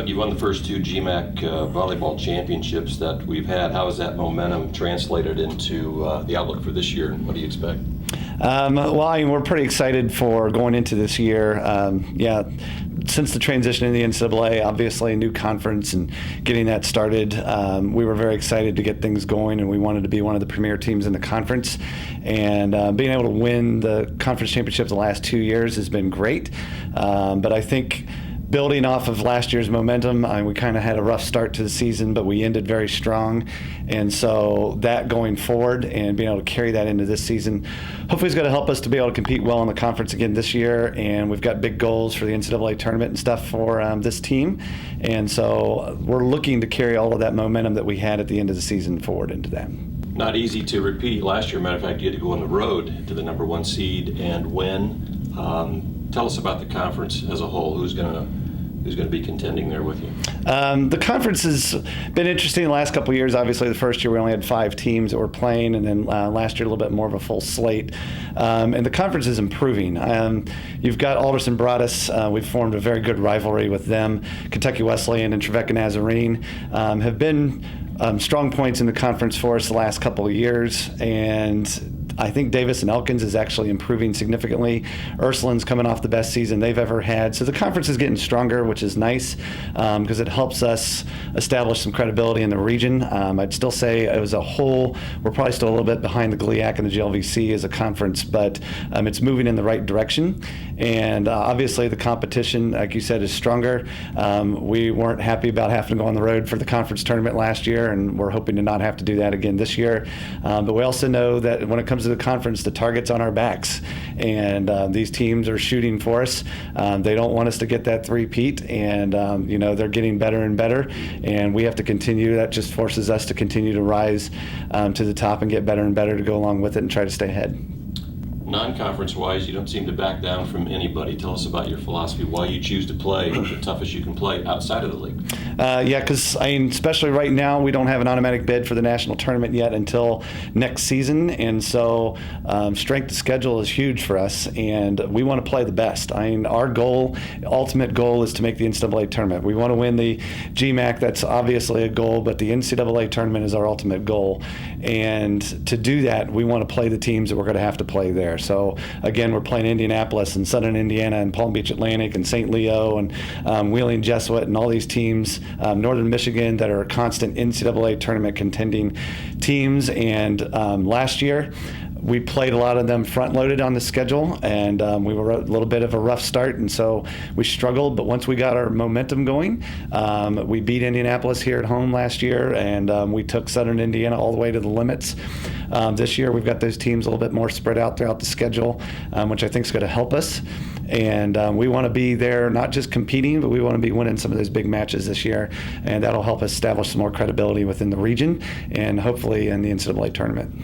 You won the first two GMAC volleyball championships that we've had. How has that momentum translated into the outlook for this year, and what do you expect? Well, we're pretty excited for going into this year. Since the transition in the NCAA, obviously a new conference and getting that started, we were very excited to get things going, and we wanted to be one of the premier teams in the conference. And being able to win the conference championship the last 2 years has been great. But I think building off of last year's momentum, we kind of had a rough start to the season, but we ended very strong. And so that going forward and being able to carry that into this season, hopefully is going to help us to be able to compete well in the conference again this year. And we've got big goals for the NCAA tournament and stuff for this team. And so we're looking to carry all of that momentum that we had at the end of the season forward into that. Not easy to repeat last year. Matter of fact, you had to go on the road to the number one seed and win. Tell us about the conference as a whole. Who's going to be contending there with you? The conference has been interesting the last couple of years. Obviously, the first year we only had 5 teams that were playing, and then last year a little bit more of a full slate. And the conference is improving. You've got Alderson Broadus. We've formed a very good rivalry with them. Kentucky Wesleyan and Trevecca Nazarene have been strong points in the conference for us the last couple of years, and I think Davis and Elkins is actually improving significantly. Ursuline's coming off the best season they've ever had. So the conference is getting stronger, which is nice because it helps us establish some credibility in the region. I'd still say as a whole, we're probably still a little bit behind the GLIAC and the GLVC as a conference, but it's moving in the right direction. And obviously the competition, like you said, is stronger. We weren't happy about having to go on the road for the conference tournament last year, and we're hoping to not have to do that again this year. But we also know that when it comes to the conference, the target's on our backs, and these teams are shooting for us. They don't want us to get that three-peat, and they're getting better and better, and we have to continue. That just forces us to continue to rise to the top and get better and better to go along with it and try to stay ahead. Non-conference wise, you don't seem to back down from anybody. Tell us about your philosophy, why you choose to play the toughest you can play outside of the league. Because especially right now, we don't have an automatic bid for the national tournament yet until next season, and so strength of schedule is huge for us, and we want to play the best. Our ultimate goal is to make the NCAA tournament. We want to win the GMAC. That's obviously a goal, but the NCAA tournament is our ultimate goal, and to do that, we want to play the teams that we're going to have to play there. So again, we're playing Indianapolis and Southern Indiana and Palm Beach Atlantic and St. Leo and Wheeling Jesuit and all these teams, Northern Michigan, that are constant NCAA tournament contending teams. And last year, we played a lot of them front-loaded on the schedule, and we were a little bit of a rough start, and so we struggled. But once we got our momentum going, we beat Indianapolis here at home last year, and we took Southern Indiana all the way to the limits. This year, we've got those teams a little bit more spread out throughout the schedule, which I think is going to help us. And we want to be there not just competing, but we want to be winning some of those big matches this year, and that'll help us establish some more credibility within the region and hopefully in the NCAA tournament.